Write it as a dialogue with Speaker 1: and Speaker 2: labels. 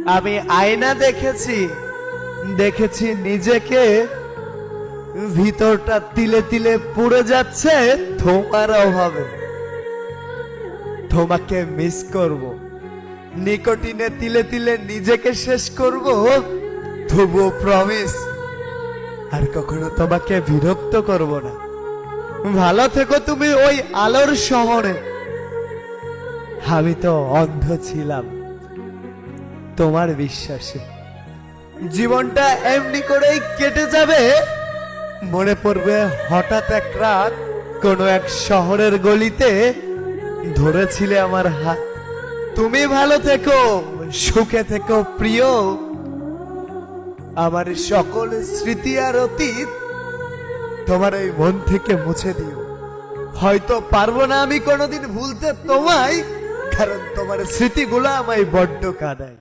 Speaker 1: আমি আয়না দেখেছি, দেখেছি নিজেকে, ভিতরটা তিলে তিলে পুড়ে যাচ্ছে তোমার অভাবে। তোমাকে মিস করব, নিকোটিনে তিলে তিলে নিজেকে শেষ করব, তবুও প্রমিস আর কখনো তোমাকে বিরক্ত করব না। ভালো থেকো তুমি ওই আলোর শহরে। আমি তো অন্ধ ছিলাম তোমার বিশ্বাসে। জীবনটা এমনি করেই কেটে যাবে। মনে পড়বে হঠাৎ এক রাত কোনো এক শহরের গলিতে ধরেছিলে আমার হাত। তুমি ভালো থেকো, সুখে থেকো প্রিয়। আমার সকল স্মৃতি আর অতীত তোমার ওই মন থেকে মুছে দিও। হয়তো পারবো না আমি কোনোদিন ভুলতে তোমায়, কারণ তোমার স্মৃতিগুলো আমায় বড্ড কাঁদায়।